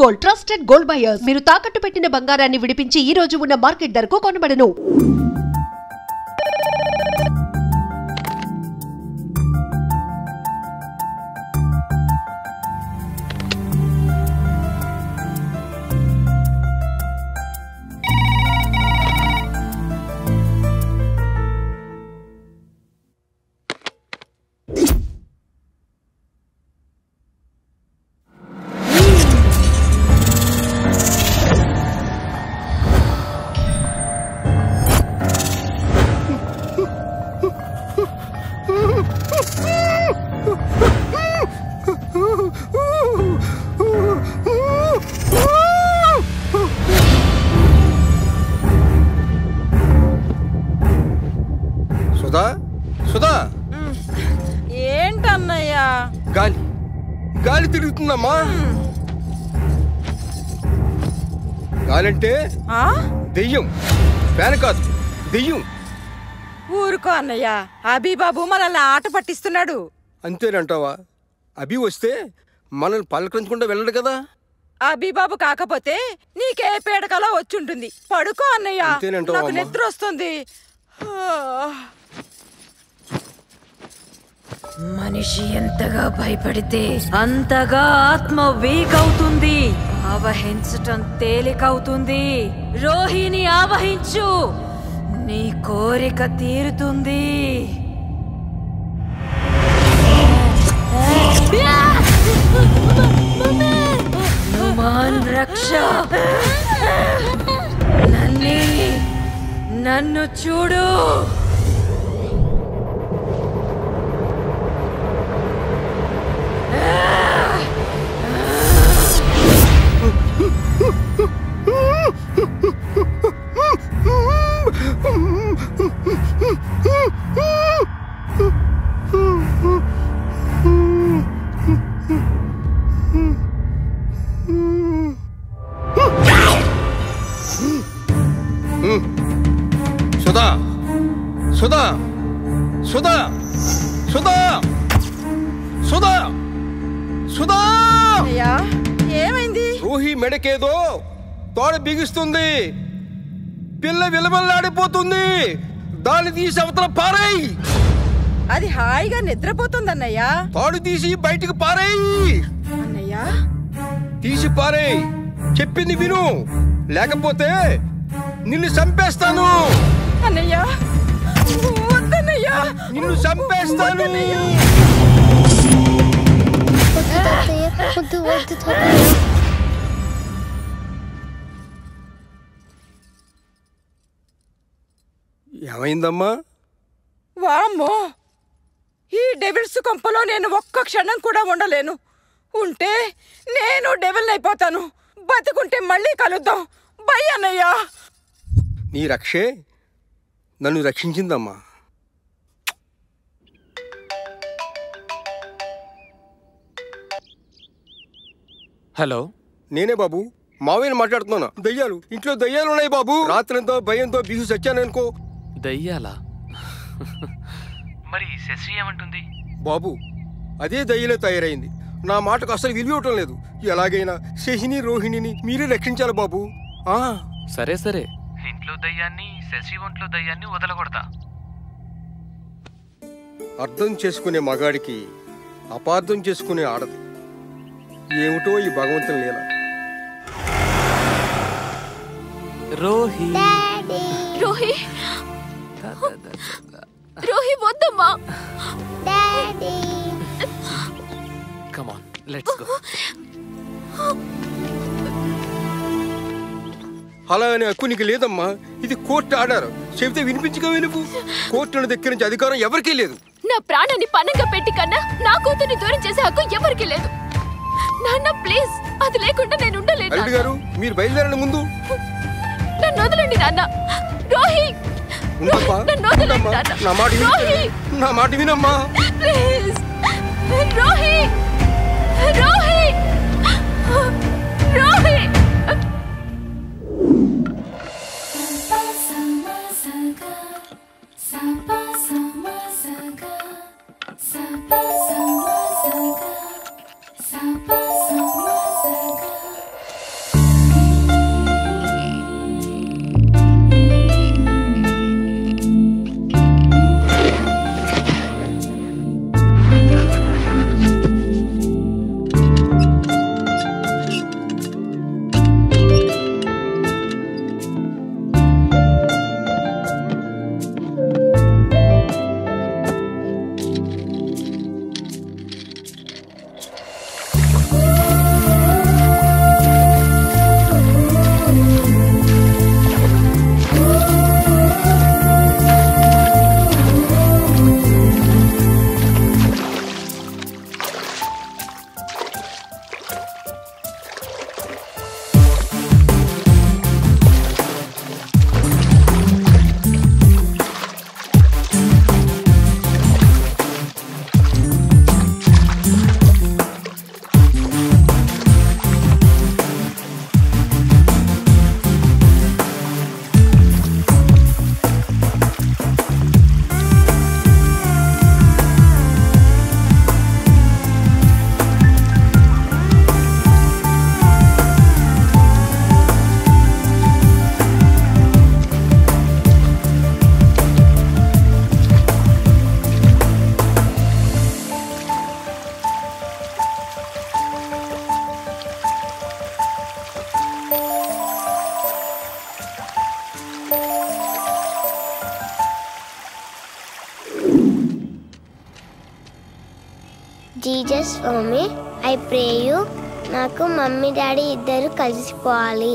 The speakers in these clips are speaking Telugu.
Gold, trusted gold buyers. మీరు తాకట్టు పెట్టిన బంగారాన్ని విడిపించి ఈ రోజు ఉన్న మార్కెట్ ధరకు కొనబడను. సుధా సుధా ఏంటన్నయ్యా? గాలి గాలి తిరుగుతుందమ్మా. గాలంటే దెయ్యం, ఫ్యాన్ కాదు దెయ్యం. ఊరుకో అన్నయ్య, అభిబాబు మనల్ని ఆట పట్టిస్తున్నాడు. అంతేనంటావా? అభి వస్తే మనల్ని పలకరించకుండా వెళ్ళడు కదా. అభిబాబు కాకపోతే నీకే పేడకలా వచ్చుంటుంది. పడుకో అన్నయ్య, నాకు నిద్ర వస్తుంది. మనిషి ఎంతగా భయపడితే అంతగా ఆత్మ వీక్ అవుతుంది. ఆవహించటం తేలికవుతుంది. రోహిణి ఆవహించు, నీ కోరిక తీరుతుంది. హనుమాన్ రక్ష, నన్ను చూడు. సుధా సుధా సుధా సుధా సుధా సుధా, ఏమైంది? రోహి మెడకేదో తోడ బిగిస్తుంది. పిల్ల విలవల్లాడిపోతుంది. దాన్ని తీసి అవతల పారేయ్. అది హాయిగా నిద్రపోతుందన్నయ్యా. తాడు తీసి బయటికి పారేయ్. అన్నయ్యా తీసి పారేయ్, చెప్పింది విను, లేకపోతే నిన్ను చంపేస్తాను. అన్నయ్యా వద్దన్నయ్యా, నిన్ను చంపేస్తాను. ఏమైందమ్మా? వామ్మో, ఈ డెవిల్స్ కొంపలో నేను ఒక్క క్షణం కూడా ఉండలేను. ఉంటే నేను డెవిల్ అయిపోతాను. బతుకుంటే మళ్ళీ కలుద్దాం. బై అన్నయ్యా. నీ రక్షే నన్ను రక్షించిందమ్మా. హలో, నేనే బాబు, మావయ్యని మాట్లాడుతున్నా. దయ్యాలు ఇంట్లో దయ్యాలు ఉన్నాయి బాబు. రాత్రంతో భయంతో బిగు సచ్చాననుకో. దయ్యాలా? మరి శశి ఏమంటుంది? బాబు అదే దయ్యలే తయారైంది. నా మాటకు అసలు విలువటం లేదు. ఎలాగైనా శశిని రోహిణిని మీరే రక్షించాలి బాబు. సరే సరే, ఇంట్లో దయ్యాన్ని శశి ఒంట్లో దయ్యాన్ని వదలకూడదా? అర్థం చేసుకునే మగాడికి అపార్థం చేసుకునే ఆడది. ఏమిటో ఈ భగవంతుని లీల. రోహి రోహి రోహి వద్దమ్మా. Come on, let's go. అలా అనే హక్కు నీకు లేదమ్మా. ఇది కోర్టు ఆర్డర్. చెబితే వినిపించగా నువ్వు. కోర్టును దగ్గరించి అధికారం ఎవరికీ లేదు. నా ప్రాణాన్ని పణంగా పెట్టి కన్నా నా కూతుర్ని దూరం చేసే హక్కు ఎవరికీ లేదు. నాన్న ప్లీజ్, అది లేకుండా నేను ఉండలేను. అల్లుడు గారు, మీరు బయలుదేరండి ముందు. నన్ను వదలండి నాన్న. రోహి, నా మాట వినమ్మా. ప్లీజ్ రోహి, రోహి, రోహి. స్వామి, ఐ ప్రే యూ నాకు మమ్మీ డాడీ ఇద్దరు కలిసిపోవాలి.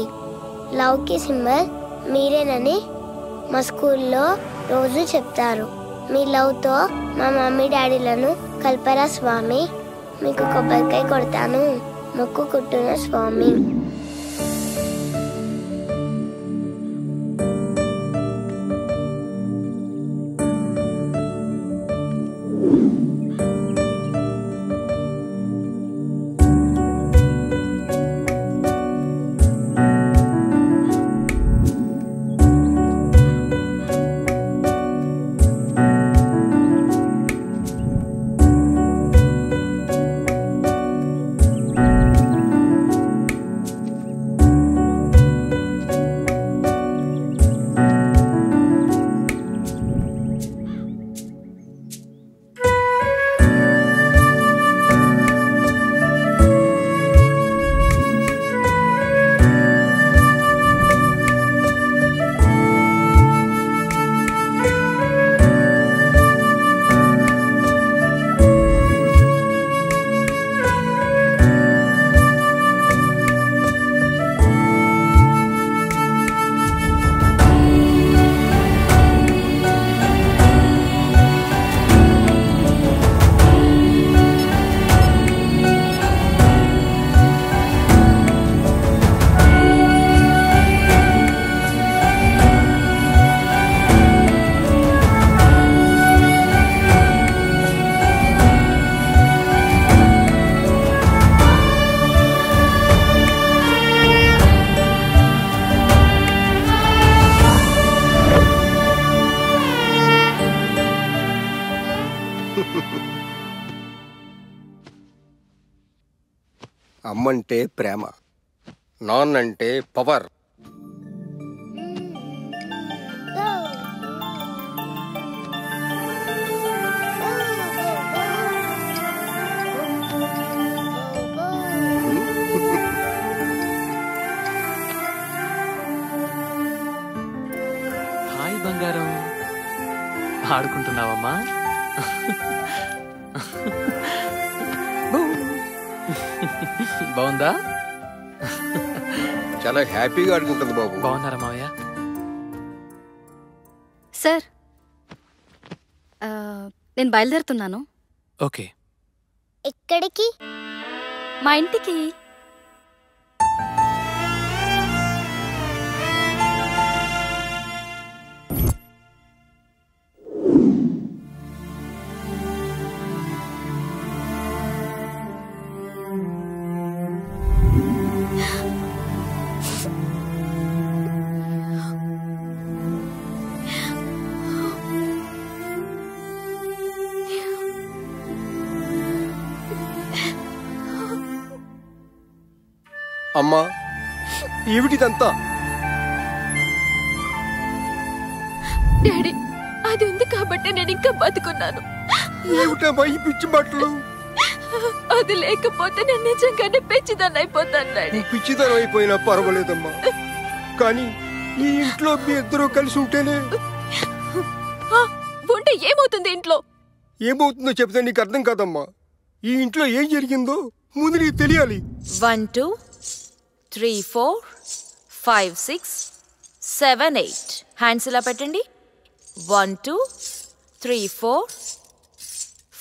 లవ్కి సింబల్ మీరేనని మా స్కూల్లో రోజు చెప్తారు. మీ లవ్తో మా మమ్మీ డాడీలను కల్పరా స్వామి. మీకు కొబ్బరికాయ కొడతాను, మొక్కుకుంటున్న స్వామి. అమ్మంటే ప్రేమ, నాన్నంటే పవర్. హాయ్ బంగారం, ఆడుకుంటున్నావమ్మా? బాగుందా? చాలా హ్యాపీగా ఆడుకుంటుంది బాబు. బాగున్నారా మావయ్య? సార్, నేను బయలుదేరుతున్నాను. ఓకే. ఎక్కడికి? మా ఇంటికి. అమ్మా, ఏమిటిదంతా? డాడీ, అది ఉంది కాబట్టి నేను ఇంకా బతుకున్నాను. ఏమిటమ్మా ఈ పిచ్చి బట్టలు? అది లేకపోతే నేను నిజంగానే పిచ్చిదాన్ని అయిపోతాను డాడీ. పిచ్చిదనం అయిపోయినా పర్వాలేదమ్మా, కానీ ఈ ఇంట్లో మీ ఇద్దరు కలిసి ఉంటేనే. ఉంటే ఏమవుతుంది ఇంట్లో? ఏమవుతుందో చెప్తే నీకు అర్థం కాదమ్మా. ఈ ఇంట్లో ఏం జరిగిందో ముందు నీకు తెలియాలి. 1 2 3 4 5 6 7 8 హ్యాండ్స్ ఇలా పెట్టండి. 1 2 3 4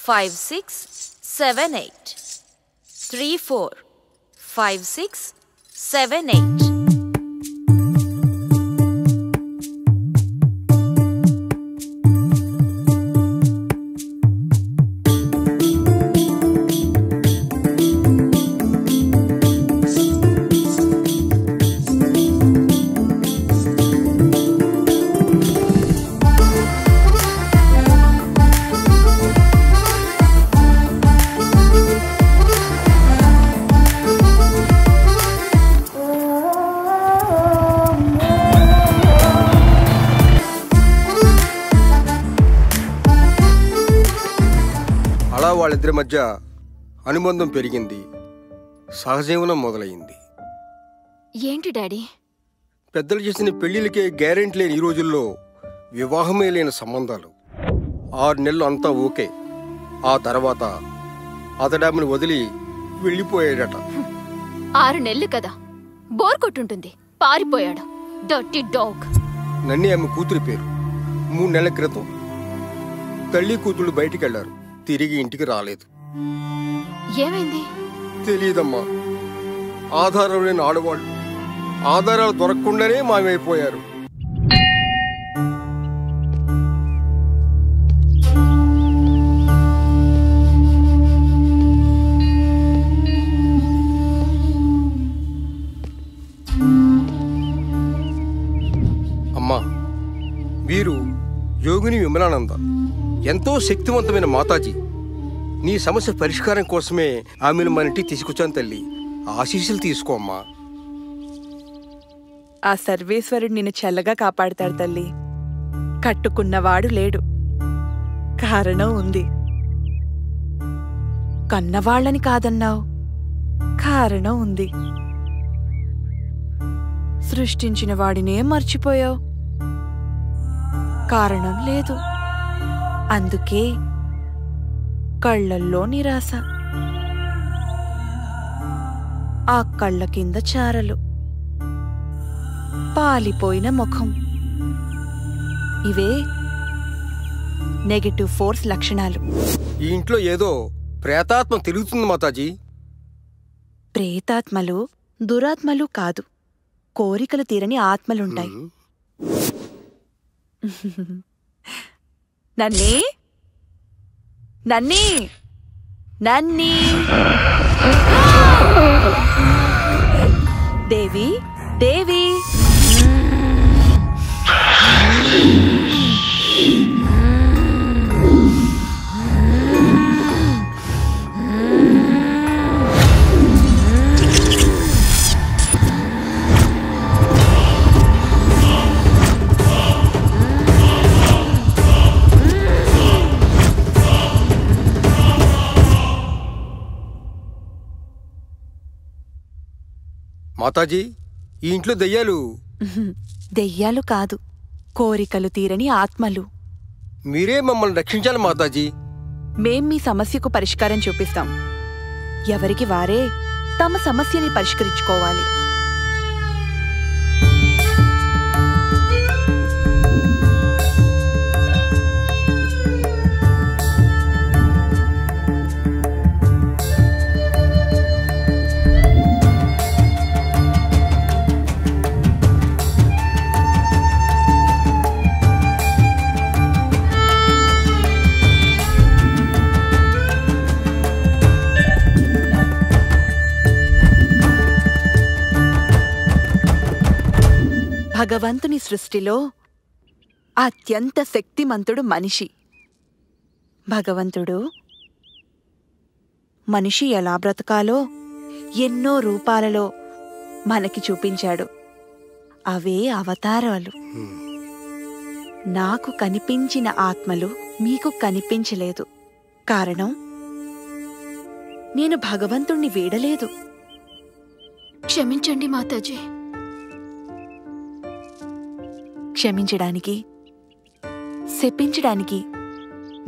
5 6 7 8 3 4 5 6 7 8. వాళ్ళిద్దరి మధ్య అనుబంధం పెరిగింది, సహజీవనం మొదలైంది. ఏంటి డాడీ? పెద్దలు చేసిన పెళ్లిళ్ళకే గ్యారెంటీ లేని ఈ రోజుల్లో వివాహమే లేని సంబంధాలు. 6 నెలలు అంతా ఓకే. ఆ తర్వాత అతడామెను వదిలి వెళ్ళిపోయాడట. 6 నెలలు కదా, బోర్ కొట్టుంటుంది, పారిపోయాడు. Dirty dog. నన్నే ఆమె కూతురి పేరు. 3 నెలల క్రితం తల్లి కూతుళ్ళు బయటికి వెళ్లారు, తిరిగి ఇంటికి రాలేదు. ఏమైంది? తెలియదమ్మా. ఆధారం లేని ఆడవాళ్ళు ఆధారాలు దొరకకుండానే మాయమైపోయారు. అమ్మా, వీరు యోగిని విమలానంద, ఎంతో శక్తివంతమైన మాతాజీ. నీ సమస్య పరిష్కారం కోసమే ఆమెను మన ఇంటికి తీసుకొచ్చాను తల్లి. ఆశీస్సులు తీసుకో అమ్మా. ఆ సర్వేశ్వరుడు నిన్ను చల్లగా కాపాడతాడు తల్లి. కట్టుకున్నవాడు లేడు, కారణం ఉంది. కన్నవాళ్ళని కాదన్నావు, కారణం ఉంది. సృష్టించిన వాడినే మర్చిపోయావు, కారణం లేదు. అందుకే కళ్ళల్లో నిరాశ, ఆ కళ్ళ కింద చారలు, పాలిపోయిన ముఖం. ఇవే నెగటివ్ ఫోర్స్ లక్షణాలు. ఈ ఇంట్లో ఏదో ప్రేతాత్మ తిరుగుతుంది మాతాజీ. ప్రేతాత్మలు దురాత్మలు కాదు, కోరికలు తీరని ఆత్మలుంటాయి. నన్నీ నన్నీ నన్నీ దేవి దేవి మాతాజీ, ఈ ఇంట్లో దెయ్యాలు. దెయ్యాలు కాదు, కోరికలు తీరని ఆత్మలు. మీరే మమ్మల్ని రక్షించాలి మాతాజీ. మేం మీ సమస్యకు పరిష్కారం చూపిస్తాం. ఎవరికి వారే తమ సమస్యని పరిష్కరించుకోవాలి. భగవంతుని సృష్టిలో అత్యంత శక్తిమంతుడు మనిషి. భగవంతుడు మనిషి ఎలా బ్రతకాలో ఎన్నో రూపాలలో మనకి చూపించాడు. అవే అవతారాలు. నాకు కనిపించిన ఆత్మలు మీకు కనిపించలేదు. కారణం, నేను భగవంతుణ్ణి వీడలేదు. క్షమించండి మాతాజీ. క్షమించడానికి, శపించడానికి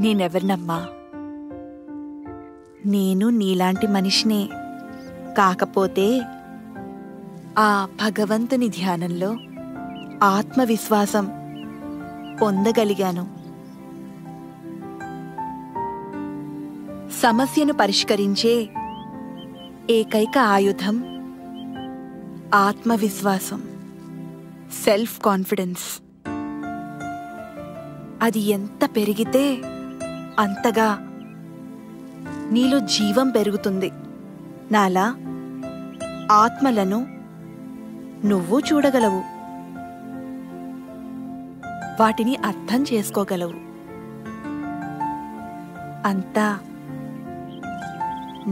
నేనెవరినమ్మా? నేను నీలాంటి మనిషినే. కాకపోతే ఆ భగవంతుని ధ్యానంలో ఆత్మవిశ్వాసం పొందగలిగాను. సమస్యను పరిష్కరించే ఏకైక ఆయుధం ఆత్మవిశ్వాసం, సెల్ఫ్ కాన్ఫిడెన్స్. అది ఎంత పెరిగితే అంతగా నీలో జీవం పెరుగుతుంది. నాలా ఆత్మలను నువ్వు చూడగలవు, వాటిని అర్థం చేసుకోగలవు. అంతా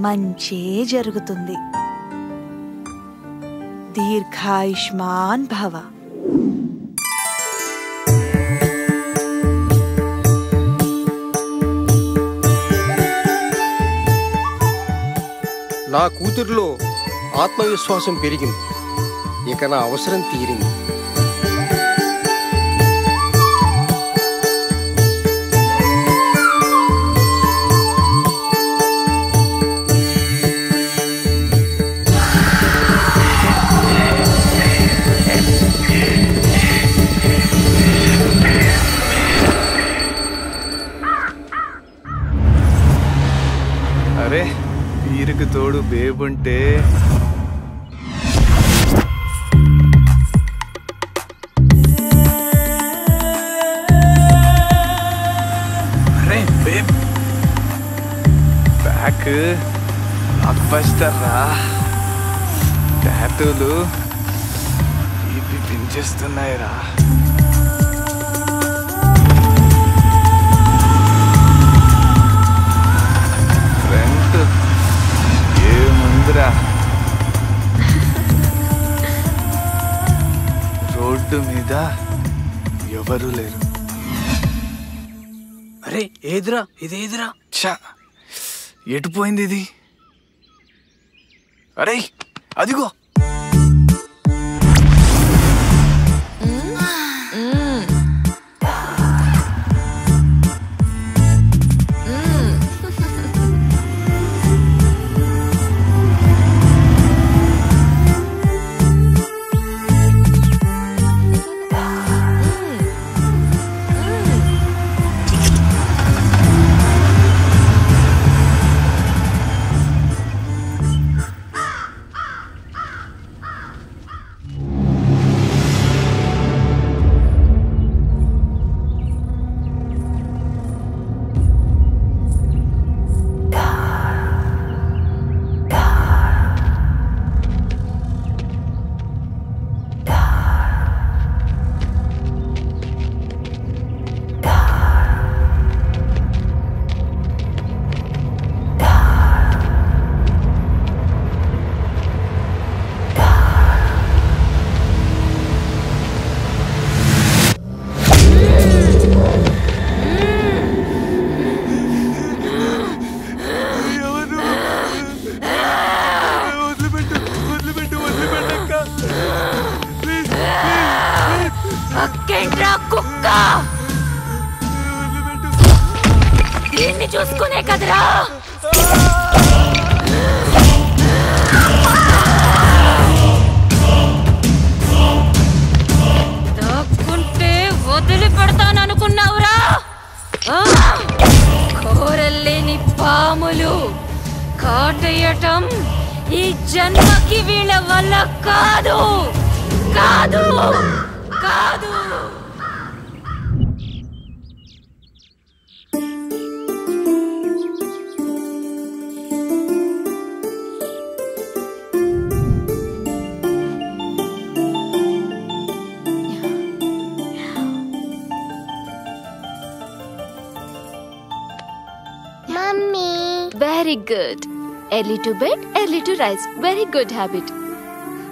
మంచే జరుగుతుంది. దీర్ఘాయుష్మాన్ భవ. నా కూతురిలో ఆత్మవిశ్వాసం పెరిగింది. ఇక నా అవసరం తీరింది. తోడు బేబుంటే అరే బేబ్ బ్యాక్ బ్లాక్ బస్టర్ రా. టాటూలు ఇవి పెంచేస్తున్నాయి రా. ఫ్రంట్ ఏముందిరా, రోడ్డు మీద ఎవరు లేరు. అరే ఏదిరా ఇదేదిరా? చా ఎటు పోయింది ఇది? అరే అదిగో. దీన్ని చూసుకునే కదరా దాక్కుంటే వదిలి పెడతాననుకున్నావురా? కోరల్లేని పాములు కాటేయటం ఈ జన్మకి వీళ్ళ వల్ల కాదు కాదు కాదు. Very good. Early to bed, early to rise. Very good habit.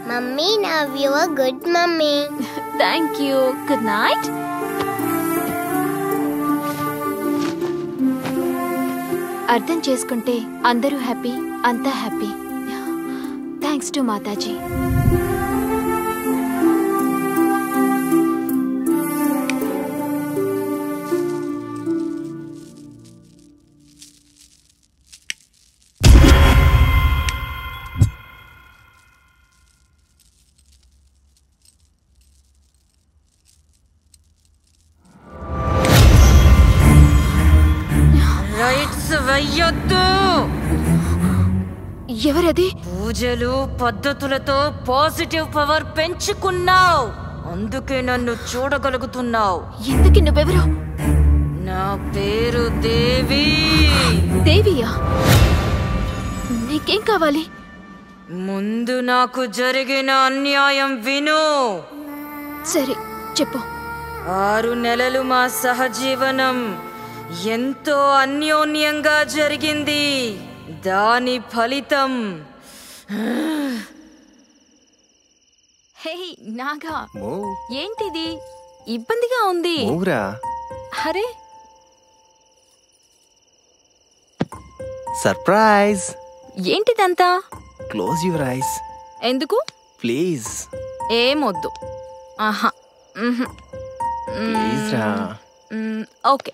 Mummy, now you are good, Mummy. Thank you. Good night. అర్థం చేసుకుంటే అందరూ హ్యాపీ, అంతా హ్యాపీ. Thanks to Mataji. ఎవరది? పూజలు పద్ధతులతో పాజిటివ్ పవర్ పెంచుకున్నావు, అందుకే నన్ను చూడగలుగుతున్నావు. ఎందుకు నువ్వెవరు? నా పేరు దేవి. దేవియా? నీకేం కావాలి? ముందు నాకు జరిగిన అన్యాయం విను. సరే చెప్పు. 6 నెలలు మా సహజీవనం ఎంతో అన్యోన్యంగా జరిగింది. దాని ఫలితం హే నాగా, ఏంటిది? ఇబ్బందిగా ఉంది. అరే సర్ప్రైజ్. ఏంటిదంతా? Close your eyes. ఎందుకు? ప్లీజ్. ఏమొద్దు. ఆహా. ప్లీజ్ రా. ఓకే.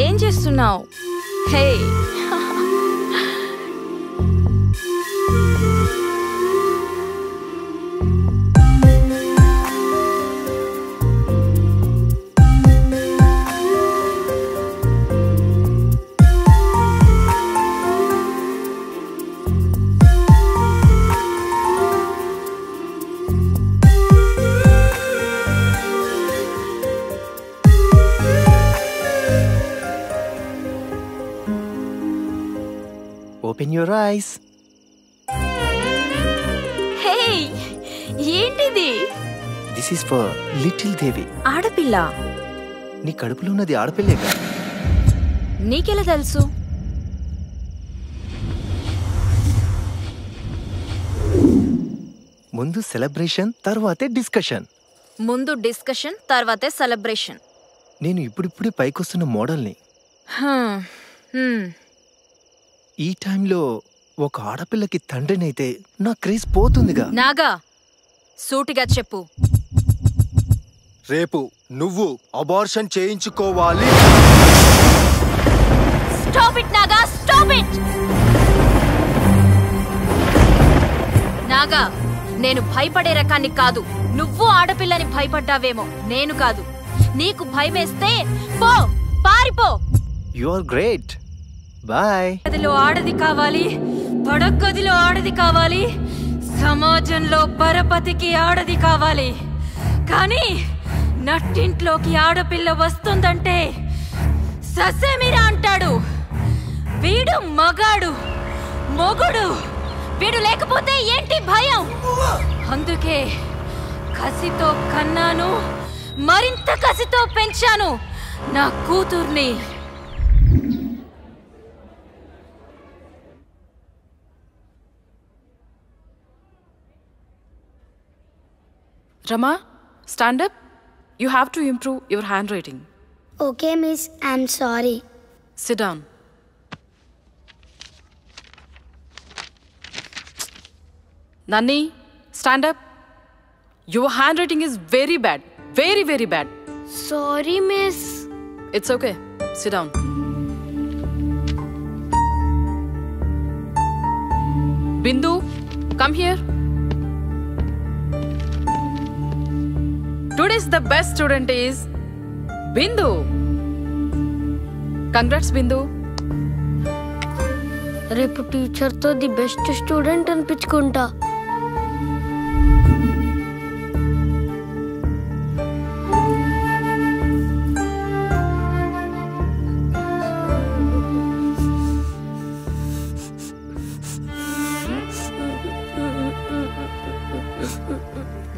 ఏం చేస్తున్నావు? హే ఓపెన్ యువర్ ఐస్. హే, ఏంటిది? దిస్ ఈస్ ఫర్ లిటిల్ దేవి. ఆడపిల్ల? నీ కడుపులో ఉన్నది ఆడపిల్లేగా. నీకెలా తెలుసు? ముందు సెలబ్రేషన్ తర్వాతే డిస్కషన్. ముందు డిస్కషన్ తర్వాతే సెలబ్రేషన్. నేను ఇప్పుడిప్పుడే పైకొస్తున్న మోడల్ని. ఈ టైంలో ఒక ఆడపిల్లకి తండ్రినైతే నా క్రేజ్ పోతుందిగా. నాగా, సూటిగా చెప్పు. రేపు నువ్వు అబార్షన్ చేయించుకోవాలి. Stop it Naga, stop it. Naga, నేను భయపడే రకాన్ని కాదు. నువ్వు ఆడపిల్లని భయపడ్డావేమో, నేను కాదు. నీకు భయమేస్తే పో, పారిపో. You are great. బాయ్. గదిలో ఆడది కావాలి, పడగదిలో ఆడది కావాలి, సమాజంలో పరపతికి ఆడది కావాలి. కానీ నట్టింట్లోకి ఆడపిల్ల వస్తుందంటే ససేమిరా అంటాడు. వీడు మగాడు, మొగుడు. వీడు లేకపోతే ఏంటి భయం? అందుకే కసితో కన్నాను, మరింత కసితో పెంచాను నా కూతుర్ని. Rama, stand up. You have to improve your handwriting. Okay, miss. I'm sorry. Sit down. Nani, stand up. Your handwriting is very bad. Very, very bad. Sorry, miss. It's okay. Sit down. Bindu, come here. Today's the best student is Bindu. Congrats, Bindu. రేపు టీచర్తో ది బెస్ట్ స్టూడెంట్ అనిపించుకుంటా.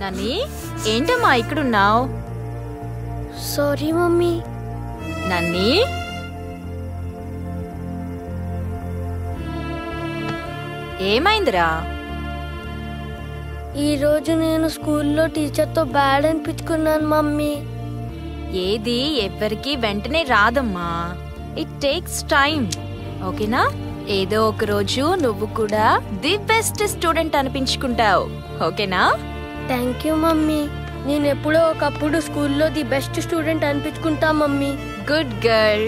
నని, ఏంటమ్మా ఇక్కడున్నావు? Sorry mummy. నన్ని, ఏమైందిరా? ఈరోజు నేను స్కూల్లో టీచర్తో బ్యాడ్ అనిపించుకున్నాను మమ్మీ. ఏది ఎవ్వరికి వెంటనే రాదమ్మా. It takes time. ఓకేనా? ఏదో ఒక రోజు నువ్వు కూడా ది బెస్ట్ స్టూడెంట్ అనిపించుకుంటావు. ఓకేనా? Thank you mummy. నేను ఎప్పుడో ఒకప్పుడు స్కూల్లో ది బెస్ట్ స్టూడెంట్ అనిపించుకుంటా మమ్మీ. Good girl.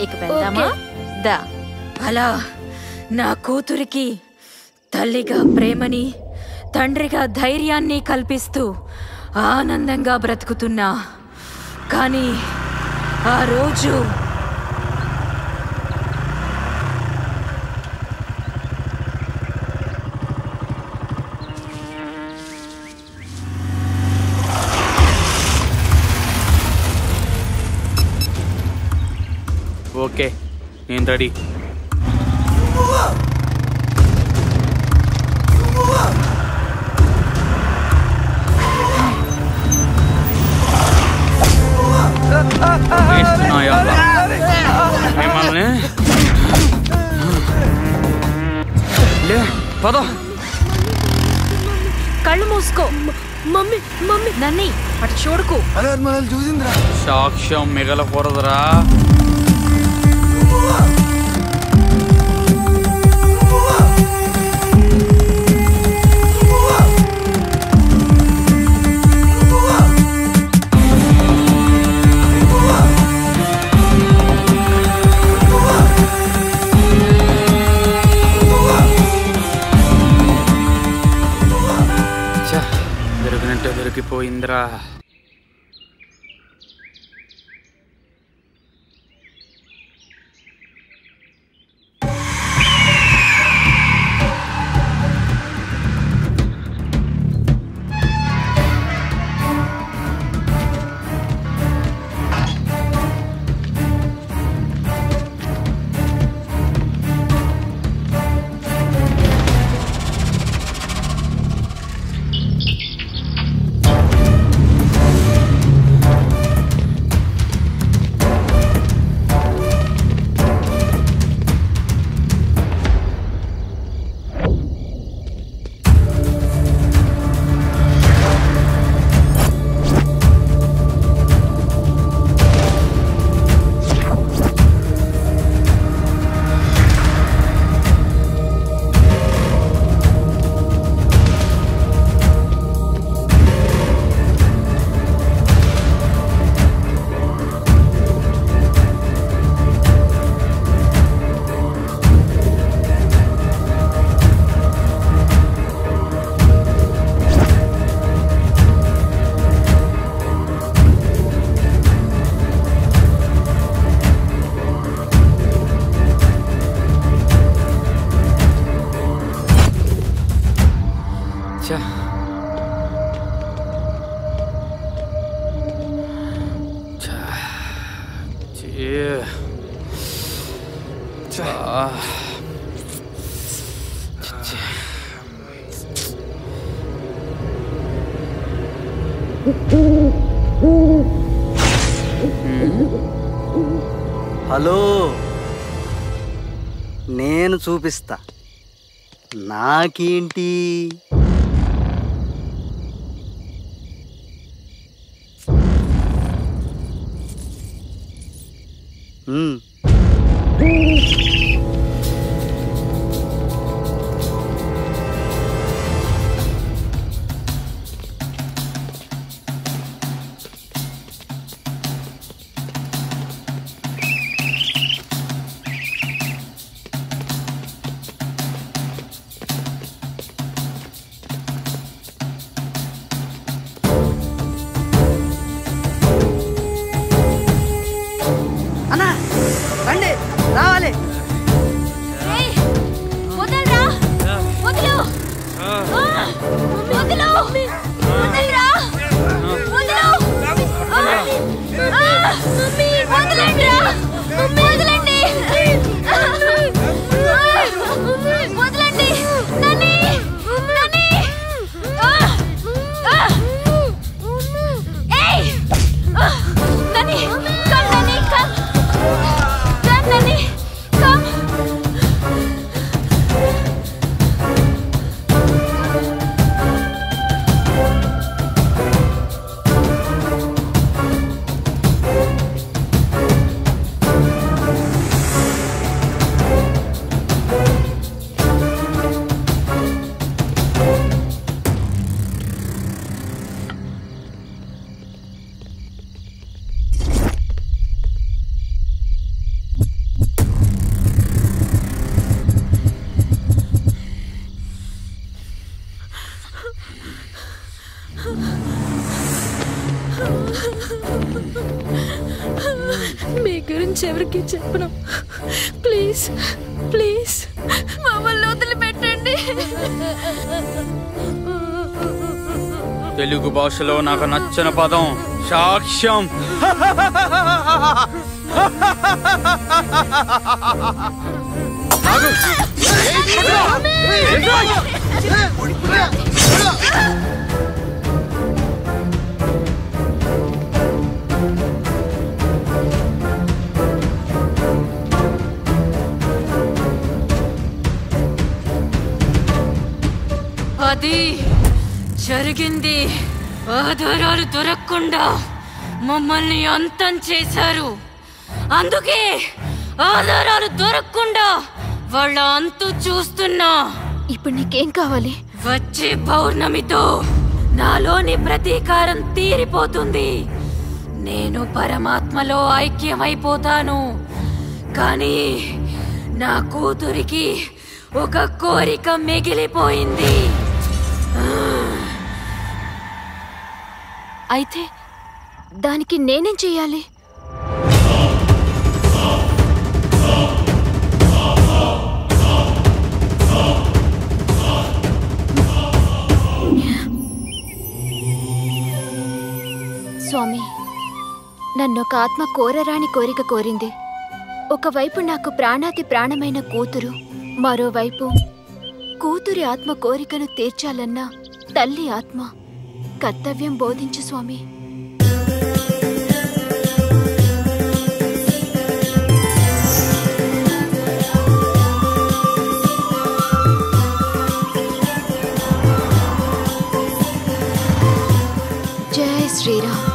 ఇక వెళ్దామా? దా. అలా నా కూతురికి తల్లిగా ప్రేమని, తండ్రిగా ధైర్యాన్ని కల్పిస్తూ ఆనందంగా బ్రతుకుతున్నా. కానీ ఆ రోజు ఓకే, నేను రెడీ. మిమ్మల్ని పద. కళ్ళు మూసుకో. మమ్మీ మమ్మీ నన్ని అటు చూడకు. చూసిందిరా. సాక్ష్యం మిగలకూడదురా. దొరికినట్టు దొరికిపోయిందిరా. హలో, నేను చూపిస్తా నాకేంటి. మీ గురించి ఎవరికి చెప్పను. ప్లీజ్ ప్లీజ్ మమ్మల్ని వదిలిపెట్టండి. తెలుగు భాషలో నాకు నచ్చిన పదం సాక్ష్యం. అది జరిగింది. ఆధారాలు దొరకకుండా మమ్మల్ని అంతం చేశారు. అందుకే ఆధారాలు దొరకకుండా వాళ్ళ అంతు చూస్తున్నా. ఇప్పుడు నీకేం కావాలి? వచ్చే పౌర్ణమితో నాలోని ప్రతీకారం తీరిపోతుంది. నేను పరమాత్మలో ఐక్యమైపోతాను. కానీ నా కూతురికి ఒక కోరిక మిగిలిపోయింది. అయితే దానికి నేనేం చెయ్యాలి? స్వామి, నన్నొక ఆత్మ కోరరాని కోరిక కోరింది. ఒకవైపు నాకు ప్రాణాతి ప్రాణమైన కూతురు, మరోవైపు కూతురి ఆత్మ కోరికను తీర్చాలన్న తల్లి ఆత్మ. కర్తవ్యం బోధించు స్వామి. జై శ్రీరామ్.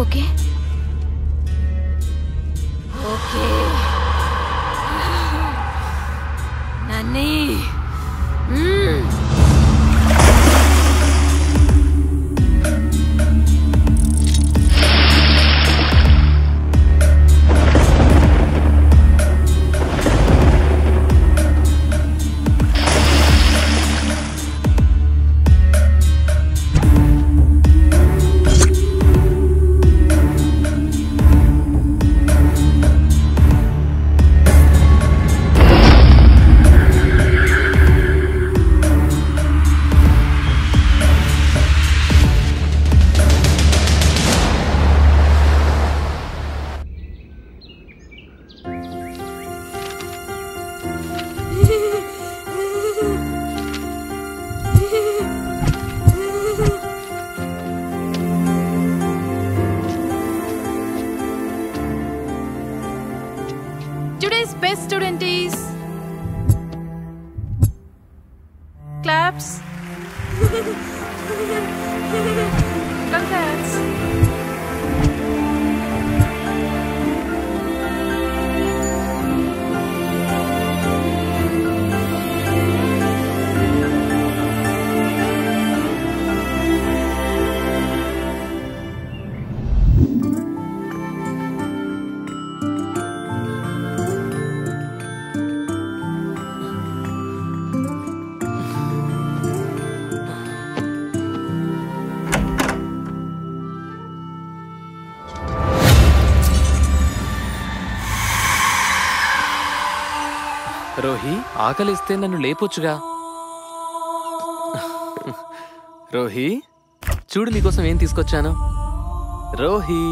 ఓకే, నన్ని Today's best student is claps. Congrats. Rohi, ఆకలిస్తే నన్ను లేపొచ్చుగా. రోహి, చూడు నీకోసం ఏం తీసుకొచ్చాను. రోహి,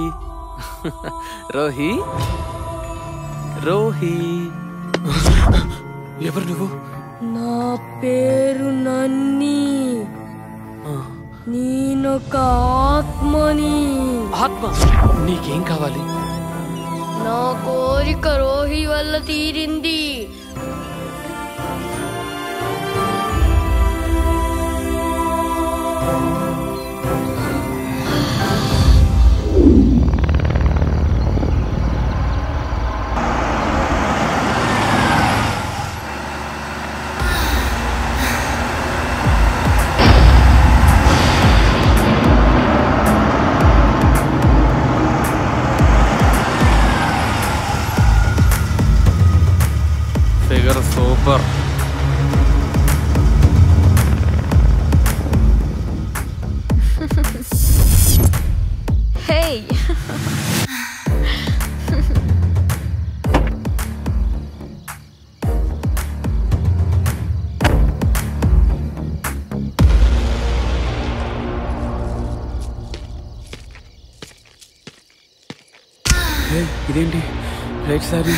రోహి, రోహి. ఎవరు నువ్వు? నా పేరు నన్ని. నేనొక ఆత్మని. ఆత్మ? నీకేం కావాలి? నా కోరిక రోహి వల్ల తీరింది. Figure super. Hey. ఇదేంటి రైట్ సారీ?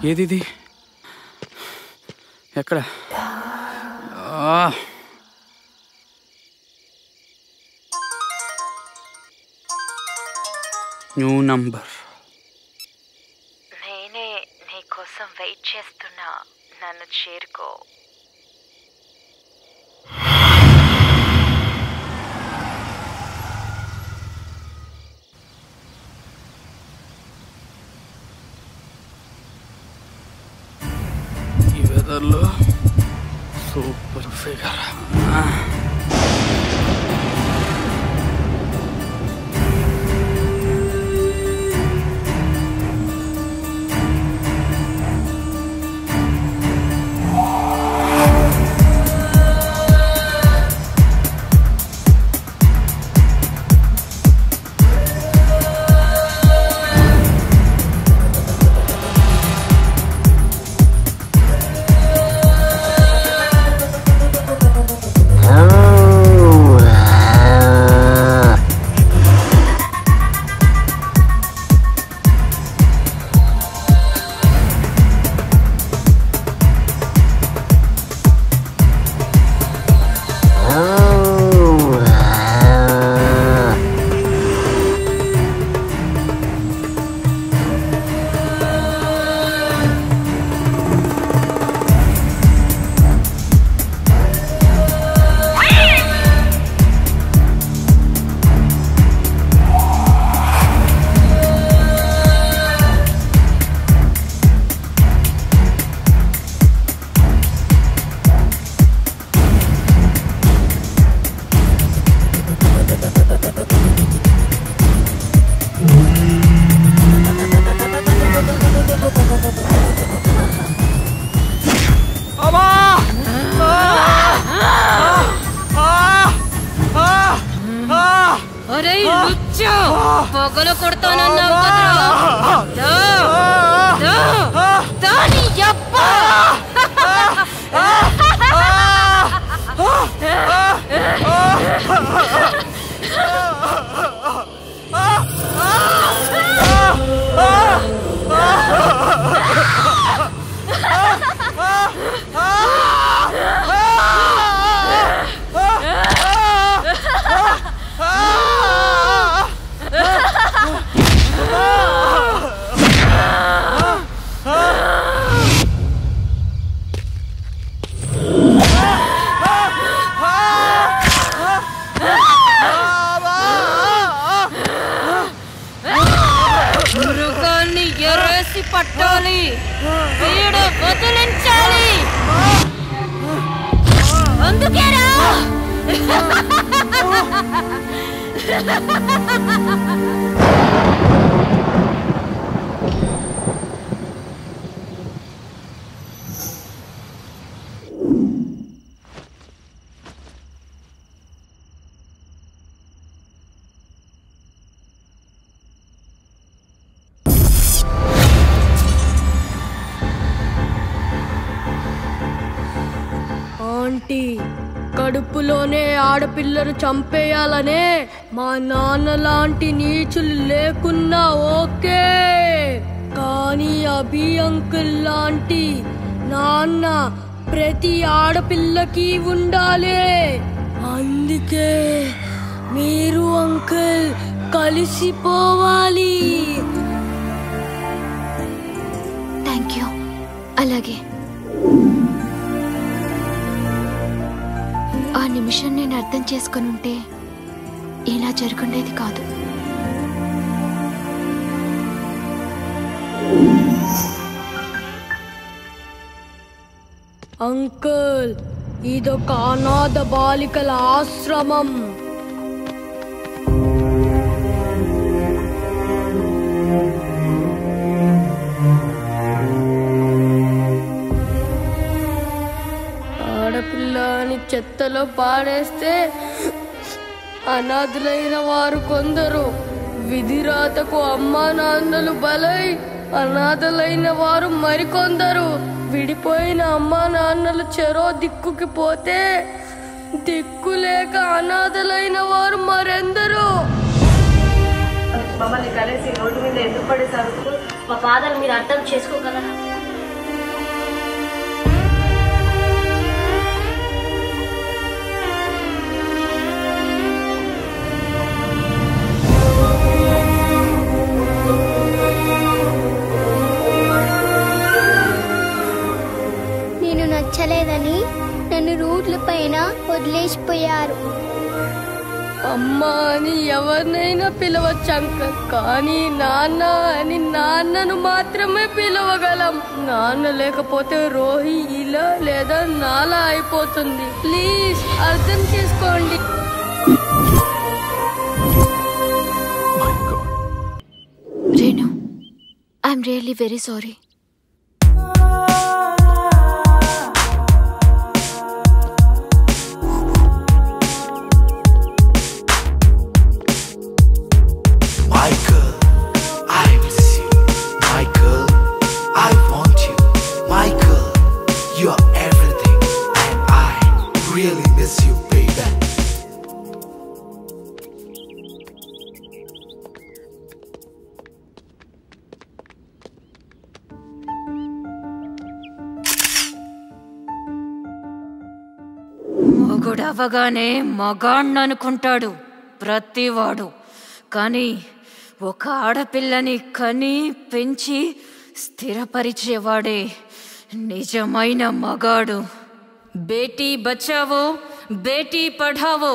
ఏది? ఎక్కడ? New number. నేనే నీకోసం వెయిట్ చేస్తున్నా, నన్ను చేరుకో. ఈ వెదర్లో సూపర్ ఫిగర్. Huh? వచ్చా పొగలు కొడతానన్నావు కదరా దాని యబ్బా మృగాన్ని ఎరేసి పట్టాలి వీడు వదిలించాలి అందుకేరా ఆంటీ కడుపులోనే ఆడపిల్లలు చంపేయాలనే మా నాన్న లాంటి నీచులు లేకున్నా ఓకే, కానీ అభి అంకుల్ లాంటి నాన్న ప్రతి ఆడపిల్లకి ఉండాలి. అందుకే మీరు అంకుల్ కలిసిపోవాలి. Thank you. అలాగే ఆ నిమిషం నేను అర్థం చేసుకుని ఉంటే ఇలా జరుగుండేది కాదు. అంకుల్ ఇదొక అనాథ బాలికల ఆశ్రమం. ఆడపిల్లని చెత్తలో పాడేస్తే అనాథులైన వారు కొందరు, విధిరాతకు అమ్మా నాన్నలు బలై అనాథలైన వారు మరికొందరు. విడిపోయిన అమ్మా నాన్నలు చెరో దిక్కుకి పోతే దిక్కులేక అనాథలైన వారు మరెందరూ. మమ్మల్ని కలిసి రోడ్డు మీద ఎందుకు పడేశారు? మా బాధలు మీరు అర్థం చేసుకోగలరా? నేను నచ్చలేదని నన్ను రోడ్ల పైన వదిలేసిపోయారు. అమ్మా అని ఎవరినైనా పిలవచ్చు అంకుల్, కానీ నాన్న అని నాన్నను మాత్రమే పిలవగలం. నాన్న లేకపోతే రోహి ఇలా లేదా నాలా అయిపోతుంది. ప్లీజ్ అర్థం చేసుకోండి. Renu, I'm really very sorry. Michael, I miss you. Michael, I want you. Michael, you are everything, and I really miss you, baby. మొగుడవగానే మగాణ్ణనుకుంటాడు ప్రతివాడు, కానీ ఒక ఆడపిల్లని కని పెంచి స్థిరపరిచేవాడే నిజమైన మగాడు. బేటీ బచావో బేటీ పఢావో